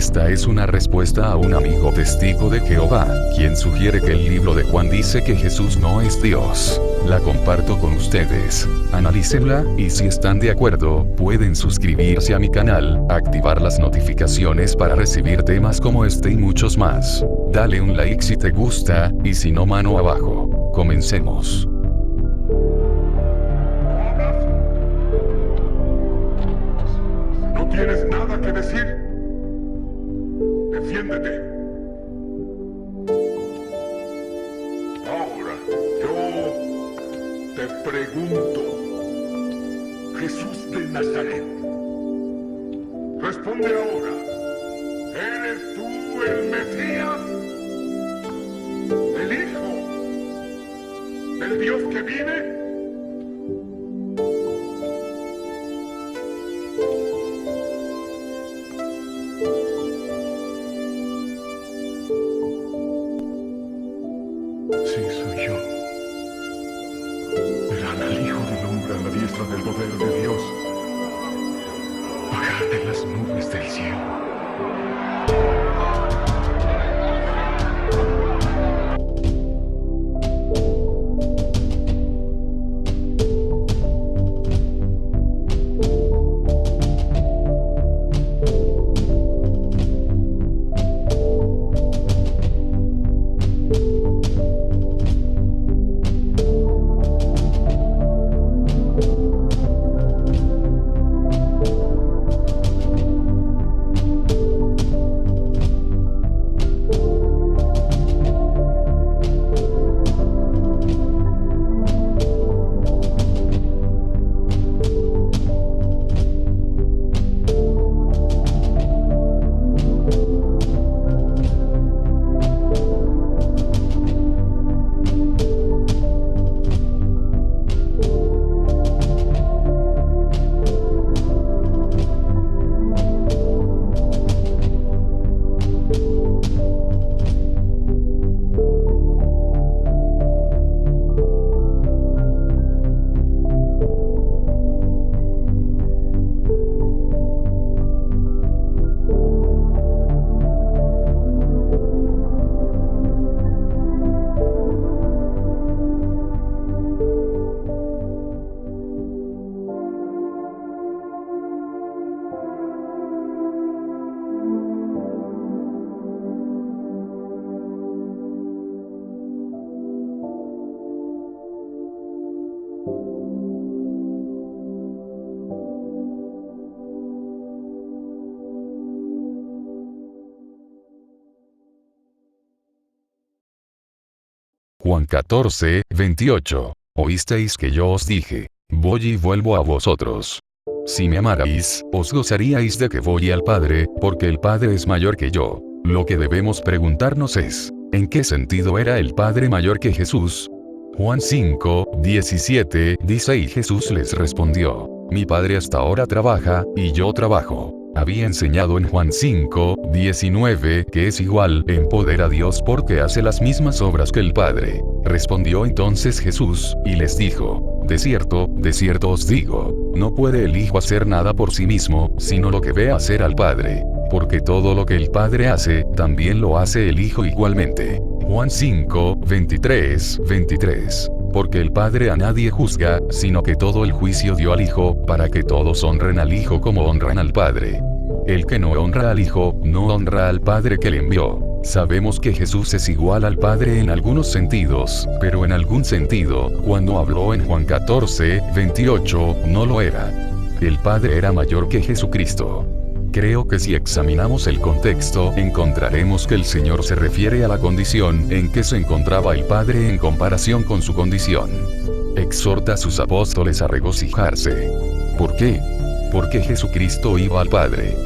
Esta es una respuesta a un amigo testigo de Jehová, quien sugiere que el libro de Juan dice que Jesús no es Dios. La comparto con ustedes. Analícenla, y si están de acuerdo, pueden suscribirse a mi canal, activar las notificaciones para recibir temas como este y muchos más. Dale un like si te gusta, y si no, mano abajo. Comencemos. ¿No tienes nada que decir? Defiéndete. Ahora, yo te pregunto, Jesús de Nazaret, responde ahora, ¿eres tú el Mesías? ¿El Hijo del Dios que vive? Sí, soy yo. Verán al Hijo del Hombre a la diestra del poder de Dios, bajar de las nubes del cielo. Juan 14, 28. Oísteis que yo os dije, voy y vuelvo a vosotros. Si me amarais, os gozaríais de que voy al Padre, porque el Padre es mayor que yo. Lo que debemos preguntarnos es, ¿en qué sentido era el Padre mayor que Jesús? Juan 5, 17 dice, y Jesús les respondió, mi Padre hasta ahora trabaja, y yo trabajo. Había enseñado en Juan 5, 19 que es igual en poder a Dios porque hace las mismas obras que el Padre. Respondió entonces Jesús, y les dijo, de cierto os digo, no puede el Hijo hacer nada por sí mismo, sino lo que ve hacer al Padre. Porque todo lo que el Padre hace, también lo hace el Hijo igualmente. Juan 5, 23. Porque el Padre a nadie juzga, sino que todo el juicio dio al Hijo, para que todos honren al Hijo como honran al Padre. El que no honra al Hijo, no honra al Padre que le envió. Sabemos que Jesús es igual al Padre en algunos sentidos, pero en algún sentido, cuando habló en Juan 14, 28, no lo era. El Padre era mayor que Jesucristo. Creo que si examinamos el contexto, encontraremos que el Señor se refiere a la condición en que se encontraba el Padre en comparación con su condición. Exhorta a sus apóstoles a regocijarse. ¿Por qué? Porque Jesucristo iba al Padre.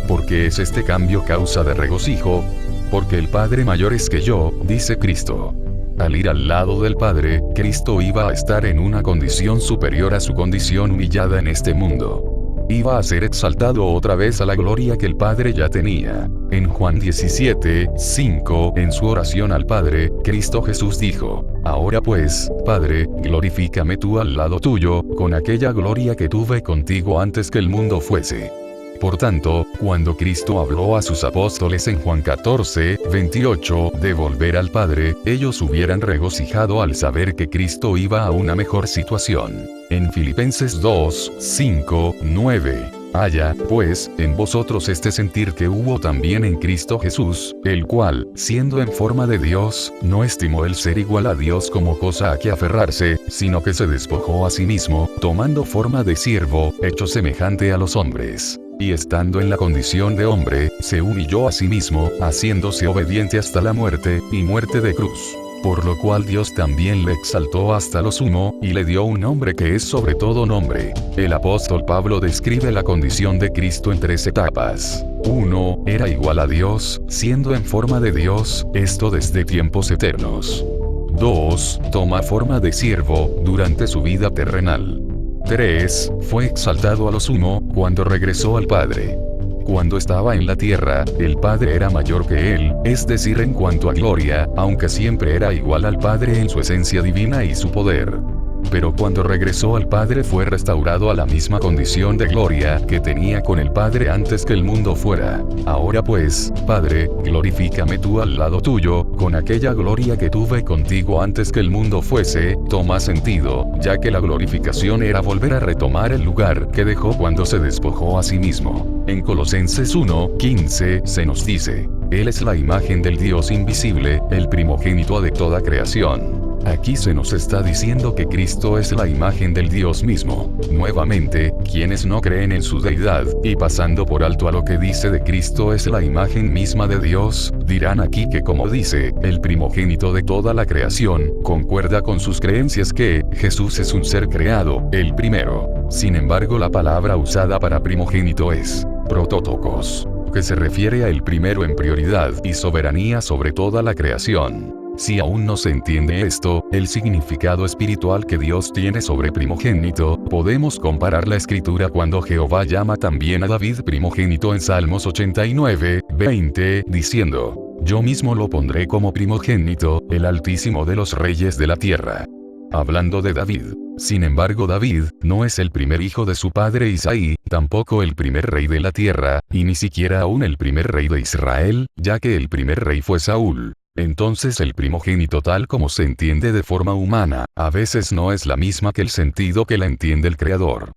¿Por qué es este cambio causa de regocijo? Porque el Padre mayor es que yo, dice Cristo. Al ir al lado del Padre, Cristo iba a estar en una condición superior a su condición humillada en este mundo. Iba a ser exaltado otra vez a la gloria que el Padre ya tenía. En Juan 17, 5, en su oración al Padre, Cristo Jesús dijo, ahora pues, Padre, glorifícame tú al lado tuyo, con aquella gloria que tuve contigo antes que el mundo fuese. Por tanto, cuando Cristo habló a sus apóstoles en Juan 14:28 de volver al Padre, ellos hubieran regocijado al saber que Cristo iba a una mejor situación. En Filipenses 2:5-9. Haya, pues, en vosotros este sentir que hubo también en Cristo Jesús, el cual, siendo en forma de Dios, no estimó el ser igual a Dios como cosa a que aferrarse, sino que se despojó a sí mismo, tomando forma de siervo, hecho semejante a los hombres. Y estando en la condición de hombre, se humilló a sí mismo, haciéndose obediente hasta la muerte, y muerte de cruz. Por lo cual Dios también le exaltó hasta lo sumo, y le dio un nombre que es sobre todo nombre. El apóstol Pablo describe la condición de Cristo en 3 etapas. 1. Era igual a Dios, siendo en forma de Dios, esto desde tiempos eternos. 2. Toma forma de siervo, durante su vida terrenal. 3. Fue exaltado a lo sumo, cuando regresó al Padre. Cuando estaba en la tierra, el Padre era mayor que él, es decir, en cuanto a gloria, aunque siempre era igual al Padre en su esencia divina y su poder. Pero cuando regresó al Padre fue restaurado a la misma condición de gloria que tenía con el Padre antes que el mundo fuera. Ahora pues, Padre, glorifícame tú al lado tuyo, con aquella gloria que tuve contigo antes que el mundo fuese. Toma sentido, ya que la glorificación era volver a retomar el lugar que dejó cuando se despojó a sí mismo. En Colosenses 1:15 se nos dice: Él es la imagen del Dios invisible, el primogénito de toda creación. Aquí se nos está diciendo que Cristo es la imagen del Dios mismo. Nuevamente, quienes no creen en su deidad, y pasando por alto a lo que dice de Cristo es la imagen misma de Dios, dirán aquí que como dice, el primogénito de toda la creación, concuerda con sus creencias que Jesús es un ser creado, el primero. Sin embargo, la palabra usada para primogénito es prototokos, que se refiere a el primero en prioridad y soberanía sobre toda la creación. Si aún no se entiende esto, el significado espiritual que Dios tiene sobre primogénito, podemos comparar la escritura cuando Jehová llama también a David primogénito en Salmos 89:20, diciendo: Yo mismo lo pondré como primogénito, el Altísimo de los reyes de la tierra. Hablando de David. Sin embargo, David no es el primer hijo de su padre Isaí, tampoco el primer rey de la tierra, y ni siquiera aún el primer rey de Israel, ya que el primer rey fue Saúl. Entonces el primogénito tal como se entiende de forma humana, a veces no es la misma que el sentido que la entiende el Creador.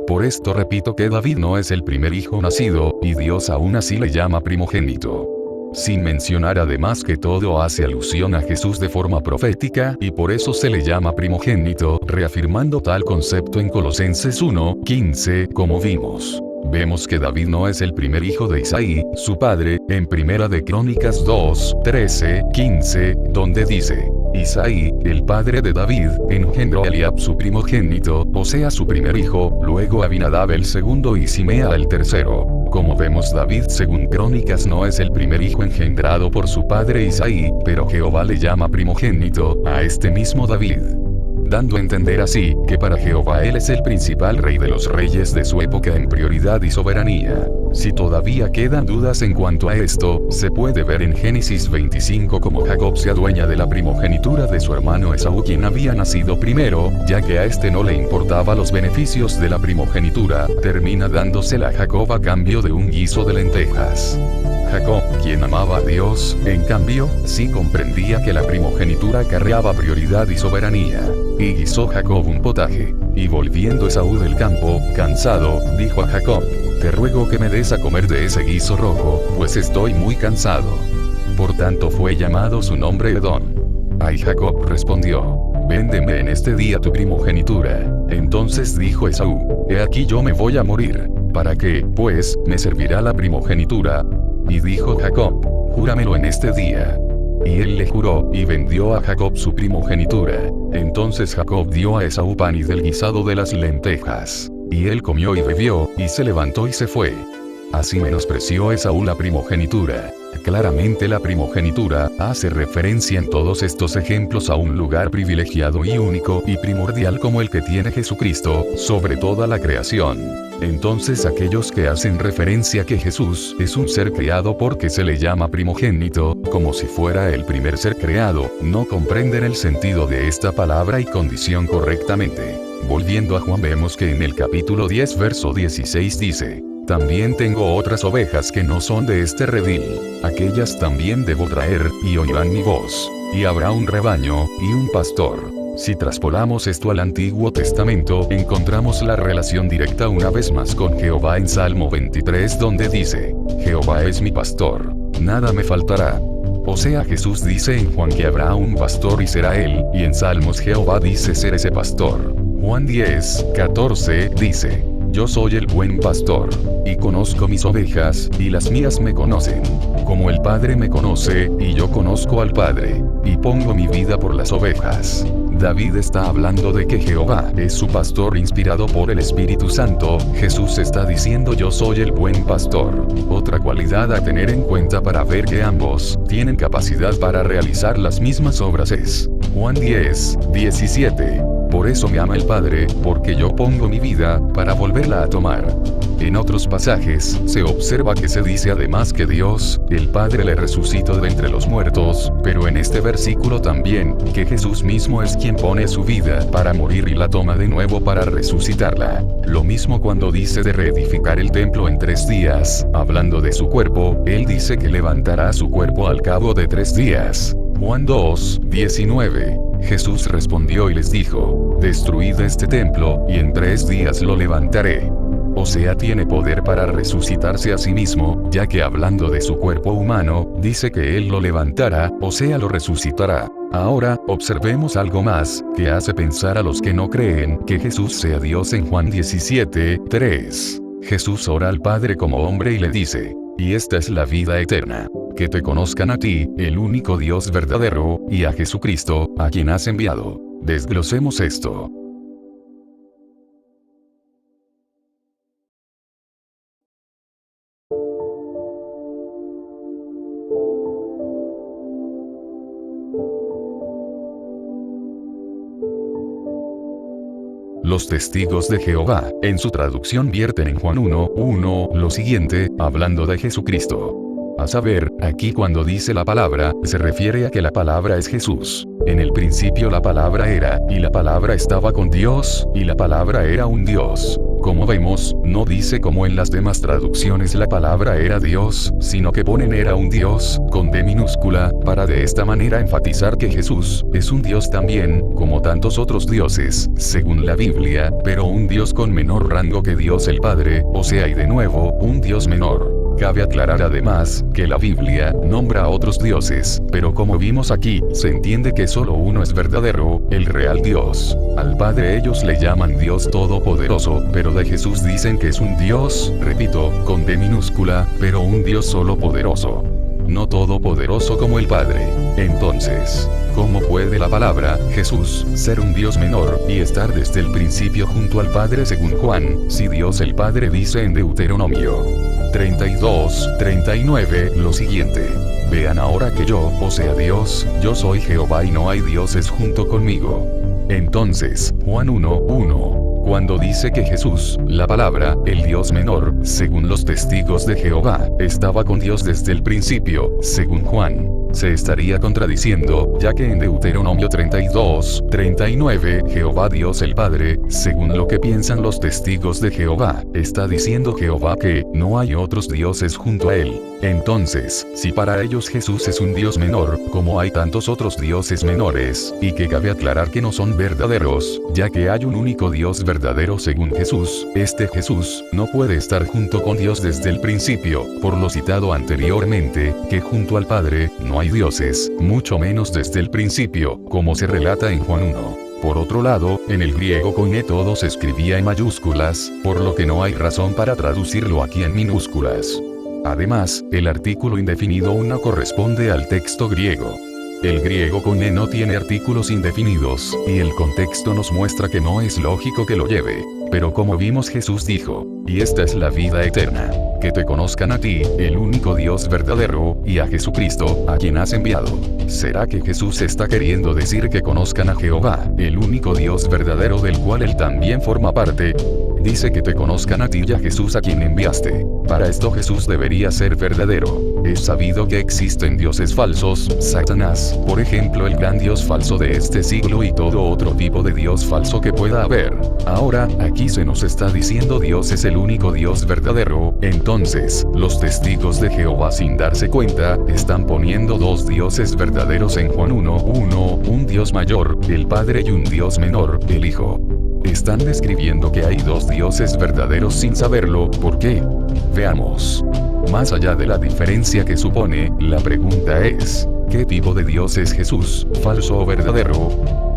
Por esto repito que David no es el primer hijo nacido, y Dios aún así le llama primogénito. Sin mencionar además que todo hace alusión a Jesús de forma profética, y por eso se le llama primogénito, reafirmando tal concepto en Colosenses 1:15, como vimos. Vemos que David no es el primer hijo de Isaí, su padre, en Primera de Crónicas 2:13-15, donde dice: Isaí, el padre de David, engendró a Eliab su primogénito, o sea su primer hijo, luego Abinadab el segundo y Simea el tercero. Como vemos, David según Crónicas no es el primer hijo engendrado por su padre Isaí, pero Jehová le llama primogénito a este mismo David, dando a entender así, que para Jehová él es el principal rey de los reyes de su época en prioridad y soberanía. Si todavía quedan dudas en cuanto a esto, se puede ver en Génesis 25 como Jacob se adueña de la primogenitura de su hermano Esaú, quien había nacido primero, ya que a este no le importaba los beneficios de la primogenitura, termina dándosela a Jacob a cambio de un guiso de lentejas. Jacob, quien amaba a Dios, en cambio, sí comprendía que la primogenitura acarreaba prioridad y soberanía. Y guisó Jacob un potaje. Y volviendo Esaú del campo, cansado, dijo a Jacob: Te ruego que me des a comer de ese guiso rojo, pues estoy muy cansado. Por tanto fue llamado su nombre Edom. Ay, Jacob respondió: Véndeme en este día tu primogenitura. Entonces dijo Esaú: He aquí yo me voy a morir. ¿Para qué, pues, me servirá la primogenitura? Y dijo Jacob: Júramelo en este día. Y él le juró, y vendió a Jacob su primogenitura. Entonces Jacob dio a Esaú pan y del guisado de las lentejas. Y él comió y bebió, y se levantó y se fue. Así menospreció Esaú la primogenitura. Claramente la primogenitura hace referencia en todos estos ejemplos a un lugar privilegiado y único y primordial como el que tiene Jesucristo sobre toda la creación. Entonces aquellos que hacen referencia a que Jesús es un ser creado porque se le llama primogénito, como si fuera el primer ser creado, no comprenden el sentido de esta palabra y condición correctamente. Volviendo a Juan, vemos que en el capítulo 10 verso 16 dice: También tengo otras ovejas que no son de este redil. Aquellas también debo traer, y oirán mi voz. Y habrá un rebaño, y un pastor. Si traspolamos esto al Antiguo Testamento, encontramos la relación directa una vez más con Jehová en Salmo 23, donde dice: Jehová es mi pastor, nada me faltará. O sea, Jesús dice en Juan que habrá un pastor y será él, y en Salmos Jehová dice ser ese pastor. Juan 10:14 dice: Yo soy el buen pastor, y conozco mis ovejas, y las mías me conocen. Como el Padre me conoce, y yo conozco al Padre, y pongo mi vida por las ovejas. David está hablando de que Jehová es su pastor inspirado por el Espíritu Santo. Jesús está diciendo: yo soy el buen pastor. Otra cualidad a tener en cuenta para ver que ambos tienen capacidad para realizar las mismas obras es Juan 10:17. Por eso me ama el Padre, porque yo pongo mi vida, para volverla a tomar. En otros pasajes, se observa que se dice además que Dios, el Padre, le resucitó de entre los muertos, pero en este versículo también, que Jesús mismo es quien pone su vida para morir y la toma de nuevo para resucitarla. Lo mismo cuando dice de reedificar el templo en 3 días, hablando de su cuerpo, él dice que levantará su cuerpo al cabo de 3 días. Juan 2:19. Jesús respondió y les dijo: destruid este templo, y en 3 días lo levantaré. O sea, tiene poder para resucitarse a sí mismo, ya que hablando de su cuerpo humano, dice que él lo levantará, o sea, lo resucitará. Ahora, observemos algo más, que hace pensar a los que no creen que Jesús sea Dios en Juan 17:3. Jesús ora al Padre como hombre y le dice: y esta es la vida eterna, que te conozcan a ti, el único Dios verdadero, y a Jesucristo, a quien has enviado. Desglosemos esto. Los testigos de Jehová, en su traducción vierten en Juan 1:1 lo siguiente, hablando de Jesucristo. A saber, aquí cuando dice la palabra, se refiere a que la palabra es Jesús. En el principio la palabra era, y la palabra estaba con Dios, y la palabra era un Dios. Como vemos, no dice como en las demás traducciones la palabra era Dios, sino que ponen era un Dios, con D minúscula, para de esta manera enfatizar que Jesús es un Dios también, como tantos otros dioses, según la Biblia, pero un Dios con menor rango que Dios el Padre, o sea, y de nuevo, un Dios menor. Cabe aclarar además, que la Biblia nombra a otros dioses, pero como vimos aquí, se entiende que solo uno es verdadero, el real Dios. Al Padre ellos le llaman Dios Todopoderoso, pero de Jesús dicen que es un Dios, repito, con D minúscula, pero un Dios solo poderoso. No todopoderoso como el Padre. Entonces, ¿cómo puede la palabra, Jesús, ser un Dios menor, y estar desde el principio junto al Padre según Juan, si Dios el Padre dice en Deuteronomio 32:39 lo siguiente: vean ahora que yo, o sea Dios, yo soy Jehová y no hay dioses junto conmigo. Entonces, Juan 1:1, cuando dice que Jesús, la palabra, el Dios menor, según los testigos de Jehová, estaba con Dios desde el principio, según Juan, se estaría contradiciendo, ya que en Deuteronomio 32:39, Jehová Dios el Padre, según lo que piensan los testigos de Jehová, está diciendo Jehová que no hay otros dioses junto a él. Entonces, si para ellos Jesús es un Dios menor, como hay tantos otros dioses menores, y que cabe aclarar que no son verdaderos, ya que hay un único Dios verdadero según Jesús, este Jesús no puede estar junto con Dios desde el principio, por lo citado anteriormente, que junto al Padre no hay dioses, mucho menos desde el principio, como se relata en Juan 1. Por otro lado, en el griego koine todo se escribía en mayúsculas, por lo que no hay razón para traducirlo aquí en minúsculas. Además, el artículo indefinido no corresponde al texto griego. El griego koine no tiene artículos indefinidos, y el contexto nos muestra que no es lógico que lo lleve. Pero como vimos, Jesús dijo: y esta es la vida eterna, que te conozcan a ti, el único Dios verdadero, y a Jesucristo, a quien has enviado. ¿Será que Jesús está queriendo decir que conozcan a Jehová, el único Dios verdadero del cual él también forma parte? dice que te conozcan a ti y a Jesús a quien enviaste. Para esto Jesús debería ser verdadero. Es sabido que existen dioses falsos, Satanás, por ejemplo el gran dios falso de este siglo y todo otro tipo de dios falso que pueda haber. Ahora, aquí se nos está diciendo Dios es el único Dios verdadero, entonces, los testigos de Jehová sin darse cuenta, están poniendo dos dioses verdaderos en Juan 1:1, un Dios mayor, el Padre y un Dios menor, el Hijo. Están describiendo que hay dos dioses verdaderos sin saberlo, ¿por qué? Veamos. Más allá de la diferencia que supone, la pregunta es, ¿qué tipo de Dios es Jesús, falso o verdadero?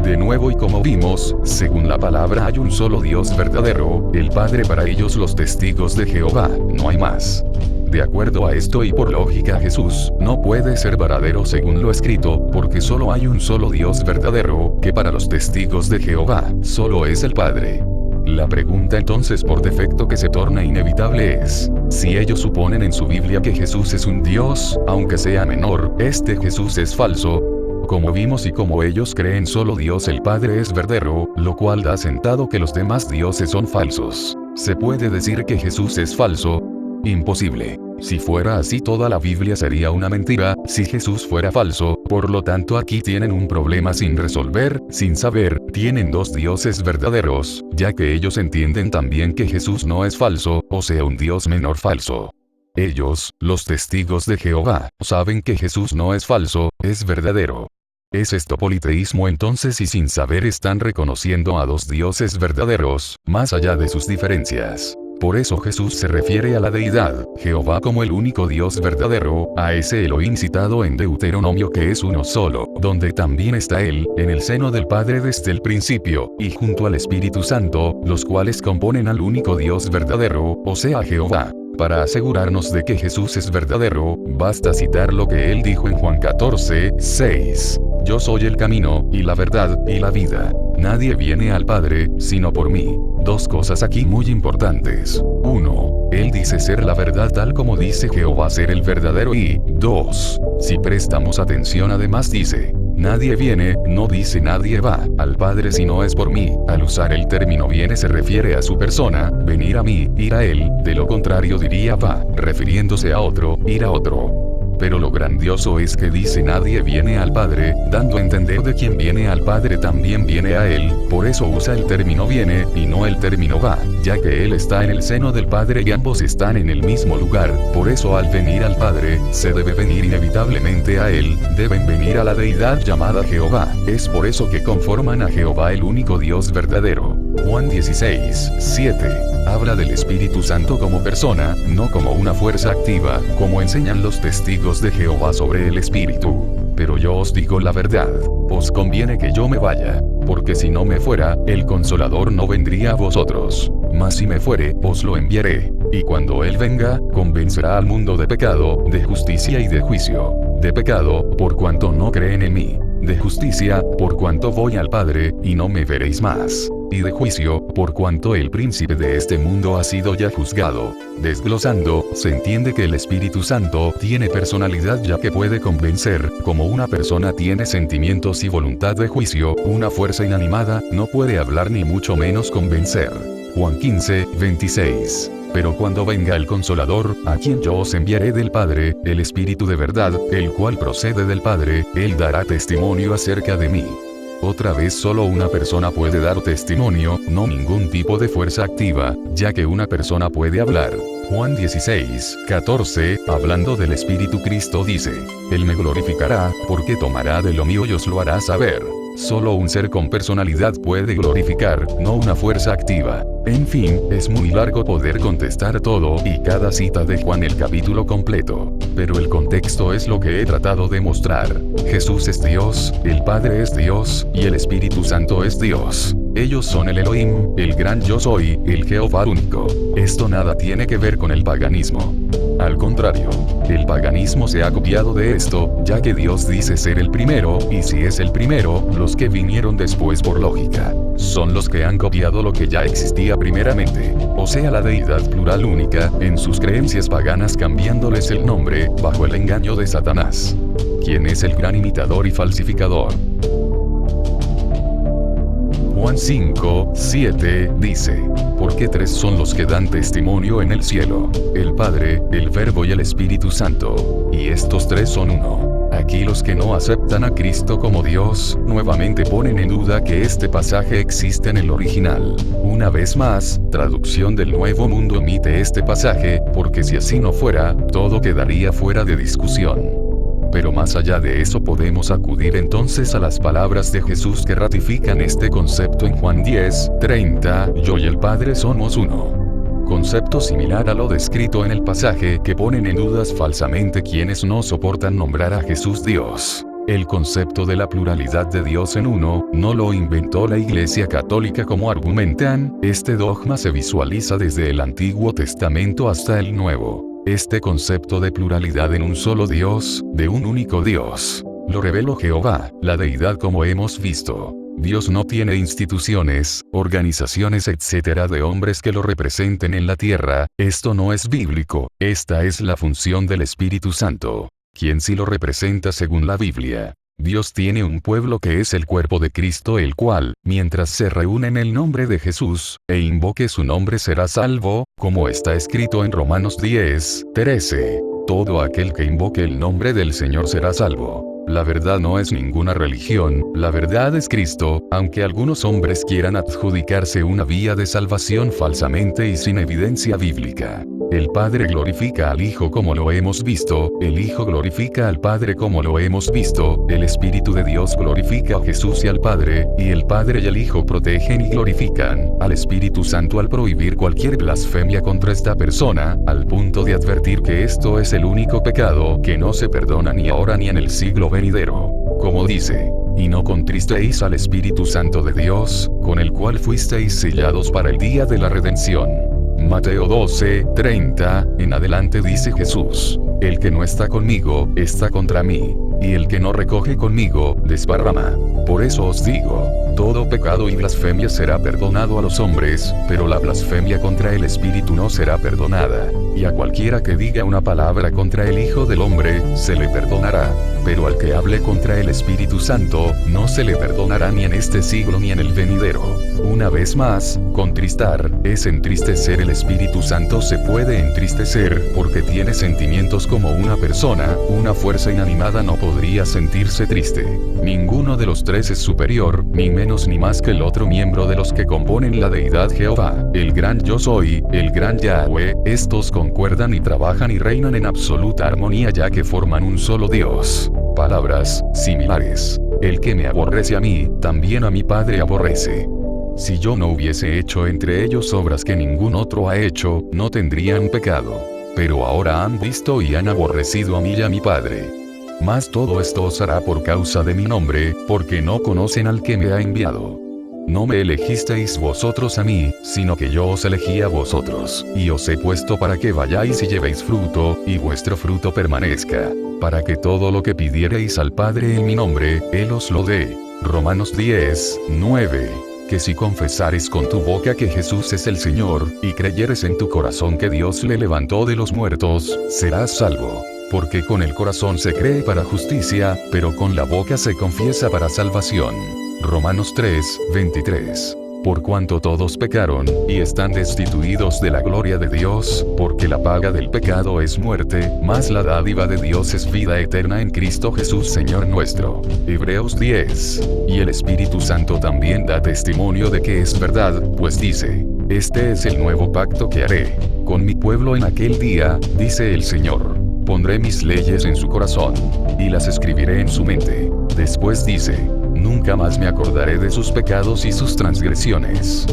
De nuevo y como vimos, según la palabra hay un solo Dios verdadero, el Padre para ellos los testigos de Jehová, no hay más. De acuerdo a esto y por lógica Jesús, no puede ser verdadero según lo escrito, porque solo hay un solo Dios verdadero, que para los testigos de Jehová, solo es el Padre. La pregunta entonces por defecto que se torna inevitable es, si ellos suponen en su Biblia que Jesús es un Dios, aunque sea menor, este Jesús es falso. Como vimos y como ellos creen solo Dios el Padre es verdadero, lo cual da sentado que los demás dioses son falsos. ¿Se puede decir que Jesús es falso? Imposible. Si fuera así toda la Biblia sería una mentira, si Jesús fuera falso, por lo tanto aquí tienen un problema sin resolver, sin saber, tienen dos dioses verdaderos, ya que ellos entienden también que Jesús no es falso, o sea un Dios menor falso. Ellos, los testigos de Jehová, saben que Jesús no es falso, es verdadero. ¿Es esto politeísmo entonces y sin saber están reconociendo a dos dioses verdaderos, más allá de sus diferencias? Por eso Jesús se refiere a la deidad, Jehová como el único Dios verdadero, a ese Elohim citado en Deuteronomio que es uno solo, donde también está Él, en el seno del Padre desde el principio, y junto al Espíritu Santo, los cuales componen al único Dios verdadero, o sea Jehová. Para asegurarnos de que Jesús es verdadero, basta citar lo que Él dijo en Juan 14:6. Yo soy el camino, y la verdad, y la vida. Nadie viene al Padre, sino por mí. Dos cosas aquí muy importantes. 1. Él dice ser la verdad tal como dice Jehová ser el verdadero y, 2. Si prestamos atención además dice, nadie viene, no dice nadie va, al Padre si no es por mí. Al usar el término viene se refiere a su persona, venir a mí, ir a Él, de lo contrario diría va, refiriéndose a otro, ir a otro. Pero lo grandioso es que dice nadie viene al Padre, dando a entender de quien viene al Padre también viene a Él, por eso usa el término viene, y no el término va, ya que Él está en el seno del Padre y ambos están en el mismo lugar, por eso al venir al Padre, se debe venir inevitablemente a Él, deben venir a la deidad llamada Jehová, es por eso que conforman a Jehová el único Dios verdadero. Juan 16:7. Habla del Espíritu Santo como persona, no como una fuerza activa, como enseñan los testigos de Jehová sobre el Espíritu. Pero yo os digo la verdad, os conviene que yo me vaya, porque si no me fuera, el Consolador no vendría a vosotros. Mas si me fuere, os lo enviaré. Y cuando Él venga, convencerá al mundo de pecado, de justicia y de juicio. De pecado, por cuanto no creen en mí. De justicia, por cuanto voy al Padre, y no me veréis más. Y de juicio, por cuanto el príncipe de este mundo ha sido ya juzgado. Desglosando, se entiende que el Espíritu Santo tiene personalidad ya que puede convencer, como una persona tiene sentimientos y voluntad de juicio, una fuerza inanimada, no puede hablar ni mucho menos convencer. Juan 15:26. Pero cuando venga el Consolador, a quien yo os enviaré del Padre, el Espíritu de verdad, el cual procede del Padre, Él dará testimonio acerca de mí. Otra vez solo una persona puede dar testimonio, no ningún tipo de fuerza activa, ya que una persona puede hablar. Juan 16:14, hablando del Espíritu Cristo dice, Él me glorificará, porque tomará de lo mío y os lo hará saber. Solo un ser con personalidad puede glorificar, no una fuerza activa. En fin, es muy largo poder contestar todo y cada cita de Juan el capítulo completo. Pero el contexto es lo que he tratado de mostrar. Jesús es Dios, el Padre es Dios, y el Espíritu Santo es Dios. Ellos son el Elohim, el gran yo soy, el Jehová único. Esto nada tiene que ver con el paganismo. Al contrario, el paganismo se ha copiado de esto, ya que Dios dice ser el primero, y si es el primero, los que vinieron después por lógica, son los que han copiado lo que ya existía primeramente, o sea la deidad plural única, en sus creencias paganas cambiándoles el nombre, bajo el engaño de Satanás, quien es el gran imitador y falsificador. Juan 5:7 dice, porque tres son los que dan testimonio en el cielo: el Padre, el Verbo y el Espíritu Santo. Y estos tres son uno. Aquí los que no aceptan a Cristo como Dios, nuevamente ponen en duda que este pasaje existe en el original. Una vez más, Traducción del Nuevo Mundo omite este pasaje, porque si así no fuera, todo quedaría fuera de discusión. Pero más allá de eso podemos acudir entonces a las palabras de Jesús que ratifican este concepto en Juan 10:30, yo y el Padre somos uno. Concepto similar a lo descrito en el pasaje que ponen en dudas falsamente quienes no soportan nombrar a Jesús Dios. El concepto de la pluralidad de Dios en uno, no lo inventó la Iglesia Católica como argumentan, este dogma se visualiza desde el Antiguo Testamento hasta el Nuevo. Este concepto de pluralidad en un solo Dios, de un único Dios, lo reveló Jehová, la deidad como hemos visto. Dios no tiene instituciones, organizaciones etc. de hombres que lo representen en la tierra, esto no es bíblico, esta es la función del Espíritu Santo, quien sí lo representa según la Biblia. Dios tiene un pueblo que es el cuerpo de Cristo, el cual, mientras se reúne en el nombre de Jesús, e invoque su nombre será salvo, como está escrito en Romanos 10:13. Todo aquel que invoque el nombre del Señor será salvo. La verdad no es ninguna religión, la verdad es Cristo, aunque algunos hombres quieran adjudicarse una vía de salvación falsamente y sin evidencia bíblica. El Padre glorifica al Hijo como lo hemos visto, el Hijo glorifica al Padre como lo hemos visto, el Espíritu de Dios glorifica a Jesús y al Padre, y el Padre y el Hijo protegen y glorifican al Espíritu Santo al prohibir cualquier blasfemia contra esta persona, al punto de advertir que esto es el único pecado que no se perdona ni ahora ni en el siglo venidero. Como dice, y no contristéis al Espíritu Santo de Dios, con el cual fuisteis sellados para el día de la redención. Mateo 12:30, en adelante dice Jesús, el que no está conmigo, está contra mí, y el que no recoge conmigo, desparrama. Por eso os digo, todo pecado y blasfemia será perdonado a los hombres, pero la blasfemia contra el Espíritu no será perdonada, y a cualquiera que diga una palabra contra el Hijo del Hombre, se le perdonará, pero al que hable contra el Espíritu Santo, no se le perdonará ni en este siglo ni en el venidero. Una vez más, contristar, es entristecer. El Espíritu Santo se puede entristecer, porque tiene sentimientos como una persona, una fuerza inanimada no podría sentirse triste. Ninguno de los tres es superior, ni menos ni más que el otro miembro de los que componen la deidad Jehová, el gran yo soy, el gran Yahweh, estos concuerdan y trabajan y reinan en absoluta armonía ya que forman un solo Dios. Palabras similares. El que me aborrece a mí, también a mi Padre aborrece. Si yo no hubiese hecho entre ellos obras que ningún otro ha hecho, no tendrían pecado. Pero ahora han visto y han aborrecido a mí y a mi Padre. Mas todo esto os hará por causa de mi nombre, porque no conocen al que me ha enviado. No me elegisteis vosotros a mí, sino que yo os elegí a vosotros, y os he puesto para que vayáis y llevéis fruto, y vuestro fruto permanezca, para que todo lo que pidiereis al Padre en mi nombre, Él os lo dé. Romanos 10:9. Que si confesares con tu boca que Jesús es el Señor, y creyeres en tu corazón que Dios le levantó de los muertos, serás salvo. Porque con el corazón se cree para justicia, pero con la boca se confiesa para salvación. Romanos 3:23. Por cuanto todos pecaron, y están destituidos de la gloria de Dios, porque la paga del pecado es muerte, mas la dádiva de Dios es vida eterna en Cristo Jesús Señor nuestro. Hebreos 10. Y el Espíritu Santo también da testimonio de que es verdad, pues dice, este es el nuevo pacto que haré con mi pueblo en aquel día, dice el Señor. Pondré mis leyes en su corazón, y las escribiré en su mente. Después dice, nunca más me acordaré de sus pecados y sus transgresiones.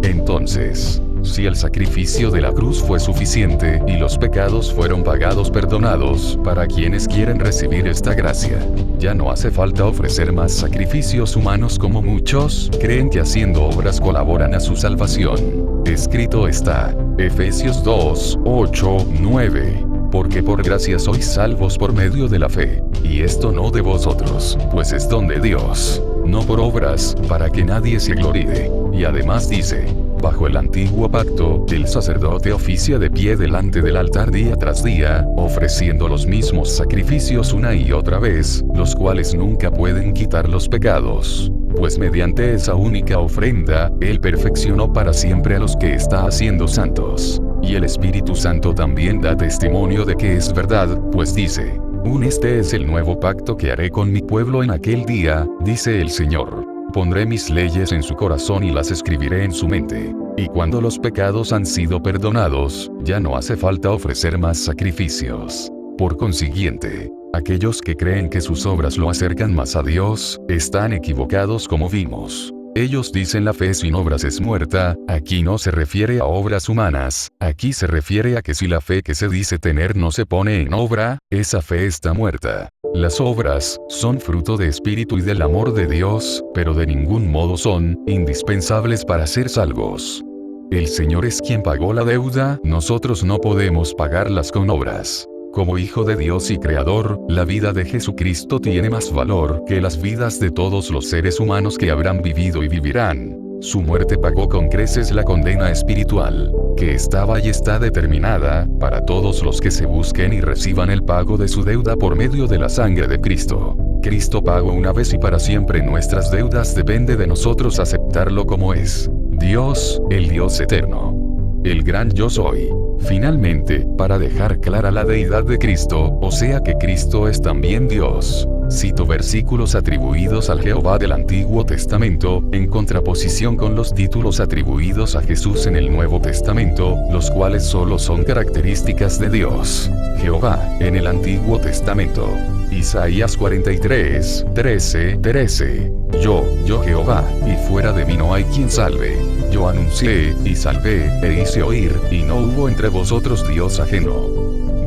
Entonces, si el sacrificio de la cruz fue suficiente y los pecados fueron pagados perdonados para quienes quieren recibir esta gracia, ya no hace falta ofrecer más sacrificios humanos como muchos creen que haciendo obras colaboran a su salvación. Escrito está, Efesios 2:8-9. Porque por gracia sois salvos por medio de la fe, y esto no de vosotros, pues es don de Dios. no por obras, para que nadie se gloríe. Y además dice, bajo el antiguo pacto, el sacerdote oficia de pie delante del altar día tras día, ofreciendo los mismos sacrificios una y otra vez, los cuales nunca pueden quitar los pecados. Pues mediante esa única ofrenda, Él perfeccionó para siempre a los que está haciendo santos. Y el Espíritu Santo también da testimonio de que es verdad, pues dice, este es el nuevo pacto que haré con mi pueblo en aquel día, dice el Señor. Pondré mis leyes en su corazón y las escribiré en su mente. Y cuando los pecados han sido perdonados, ya no hace falta ofrecer más sacrificios. Por consiguiente, aquellos que creen que sus obras lo acercan más a Dios, están equivocados como vimos. Ellos dicen la fe sin obras es muerta, aquí no se refiere a obras humanas, aquí se refiere a que si la fe que se dice tener no se pone en obra, esa fe está muerta. Las obras son fruto de espíritu y del amor de Dios, pero de ningún modo son indispensables para ser salvos. El Señor es quien pagó la deuda, nosotros no podemos pagarlas con obras. Como Hijo de Dios y Creador, la vida de Jesucristo tiene más valor que las vidas de todos los seres humanos que habrán vivido y vivirán. Su muerte pagó con creces la condena espiritual, que estaba y está determinada, para todos los que se busquen y reciban el pago de su deuda por medio de la sangre de Cristo. Cristo pagó una vez y para siempre nuestras deudas, depende de nosotros aceptarlo como es. Dios, el Dios eterno. El gran yo soy. Finalmente, para dejar clara la deidad de Cristo, o sea que Cristo es también Dios. Cito versículos atribuidos al Jehová del Antiguo Testamento, en contraposición con los títulos atribuidos a Jesús en el Nuevo Testamento, los cuales solo son características de Dios. Jehová, en el Antiguo Testamento. Isaías 43, 13. Yo Jehová, y fuera de mí no hay quien salve. Yo anuncié, y salvé, e hice oír, y no hubo entre vosotros Dios ajeno.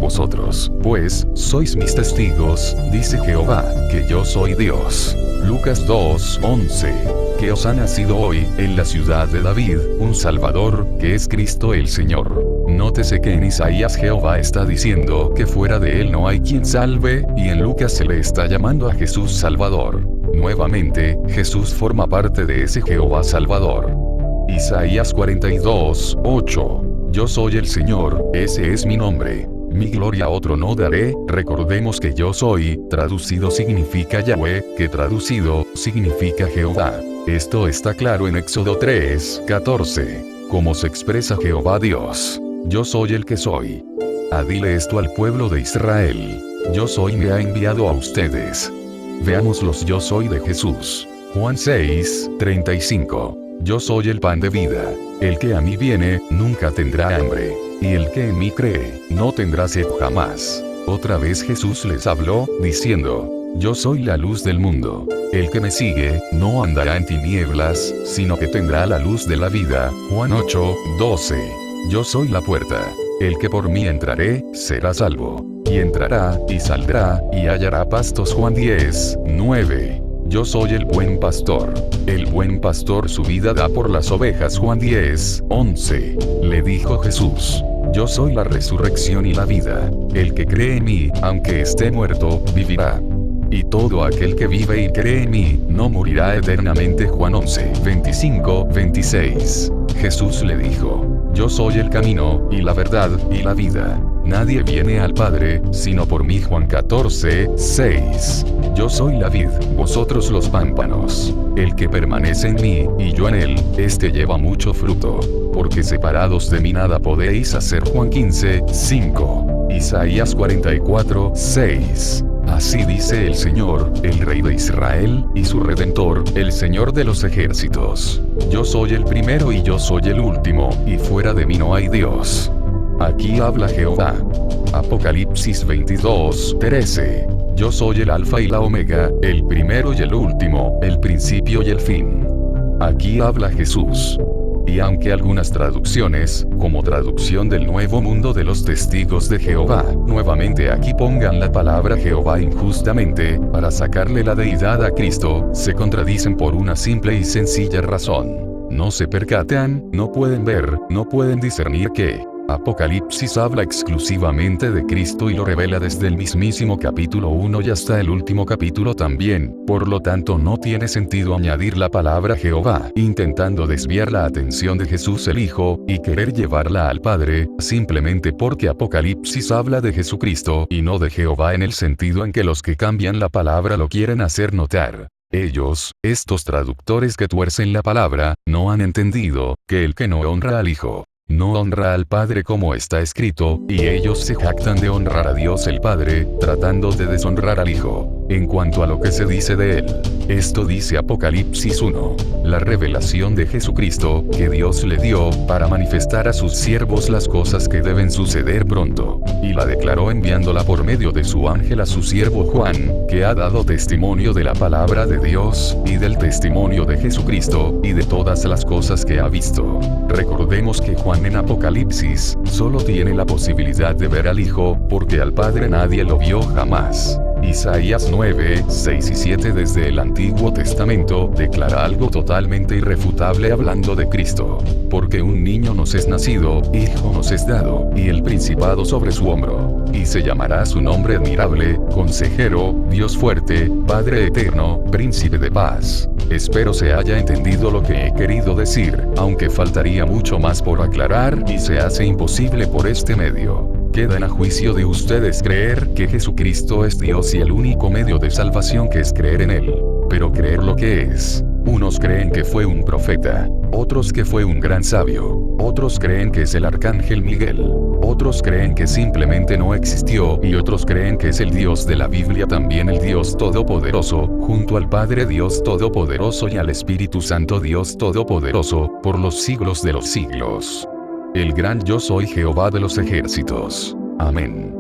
Vosotros, pues, sois mis testigos, dice Jehová, que yo soy Dios. Lucas 2:11. Que os ha nacido hoy, en la ciudad de David, un Salvador, que es Cristo el Señor. Nótese que en Isaías Jehová está diciendo que fuera de él no hay quien salve, y en Lucas se le está llamando a Jesús Salvador. Nuevamente, Jesús forma parte de ese Jehová Salvador. Isaías 42:8. Yo soy el Señor, ese es mi nombre. Mi gloria a otro no daré. Recordemos que yo soy, traducido significa Yahweh, que traducido, significa Jehová. Esto está claro en Éxodo 3:14. Como se expresa Jehová Dios. Yo soy el que soy. Dile esto al pueblo de Israel. Yo soy me ha enviado a ustedes. Veamos los yo soy de Jesús. Juan 6:35. Yo soy el pan de vida. El que a mí viene, nunca tendrá hambre. Y el que en mí cree, no tendrá sed jamás. Otra vez Jesús les habló, diciendo, yo soy la luz del mundo. El que me sigue, no andará en tinieblas, sino que tendrá la luz de la vida. Juan 8:12. Yo soy la puerta. El que por mí entraré, será salvo. Y entrará, y saldrá, y hallará pastos. Juan 10:9. Yo soy el buen pastor. El buen pastor su vida da por las ovejas. Juan 10:11. Le dijo Jesús, yo soy la resurrección y la vida. El que cree en mí, aunque esté muerto, vivirá. Y todo aquel que vive y cree en mí, no morirá eternamente. Juan 11:25-26. Jesús le dijo, yo soy el camino, y la verdad, y la vida. Nadie viene al Padre, sino por mí. Juan 14:6. Yo soy la vid, vosotros los pámpanos. El que permanece en mí, y yo en él, este lleva mucho fruto. Porque separados de mí nada podéis hacer. Juan 15:5. Isaías 44:6. Así dice el Señor, el Rey de Israel, y su Redentor, el Señor de los ejércitos. Yo soy el primero y yo soy el último, y fuera de mí no hay Dios. Aquí habla Jehová. Apocalipsis 22:13. Yo soy el Alfa y la Omega, el primero y el último, el principio y el fin. Aquí habla Jesús. Y aunque algunas traducciones, como traducción del Nuevo Mundo de los Testigos de Jehová, nuevamente aquí pongan la palabra Jehová injustamente, para sacarle la deidad a Cristo, se contradicen por una simple y sencilla razón. No se percatan, no pueden ver, no pueden discernir que Apocalipsis habla exclusivamente de Cristo y lo revela desde el mismísimo capítulo 1 y hasta el último capítulo también, por lo tanto no tiene sentido añadir la palabra Jehová, intentando desviar la atención de Jesús el Hijo, y querer llevarla al Padre, simplemente porque Apocalipsis habla de Jesucristo y no de Jehová en el sentido en que los que cambian la palabra lo quieren hacer notar. Ellos, estos traductores que tuercen la palabra, no han entendido que el que no honra al Hijo no honra al Padre como está escrito, y ellos se jactan de honrar a Dios el Padre, tratando de deshonrar al Hijo. En cuanto a lo que se dice de él, esto dice Apocalipsis 1, la revelación de Jesucristo, que Dios le dio, para manifestar a sus siervos las cosas que deben suceder pronto, y la declaró enviándola por medio de su ángel a su siervo Juan, que ha dado testimonio de la palabra de Dios, y del testimonio de Jesucristo, y de todas las cosas que ha visto. Recordemos que Juan en Apocalipsis, solo tiene la posibilidad de ver al Hijo, porque al Padre nadie lo vio jamás. Isaías 9, 6 y 7 desde el Antiguo Testamento declara algo totalmente irrefutable hablando de Cristo. Porque un niño nos es nacido, hijo nos es dado, y el principado sobre su hombro. Y se llamará su nombre admirable, consejero, Dios fuerte, Padre eterno, príncipe de paz. Espero se haya entendido lo que he querido decir, aunque faltaría mucho más por aclarar y se hace imposible por este medio. Queda a juicio de ustedes creer que Jesucristo es Dios y el único medio de salvación que es creer en Él. Pero creer lo que es. Unos creen que fue un profeta, otros que fue un gran sabio, otros creen que es el arcángel Miguel, otros creen que simplemente no existió y otros creen que es el Dios de la Biblia, también el Dios Todopoderoso, junto al Padre Dios Todopoderoso y al Espíritu Santo Dios Todopoderoso, por los siglos de los siglos. El gran yo soy Jehová de los ejércitos. Amén.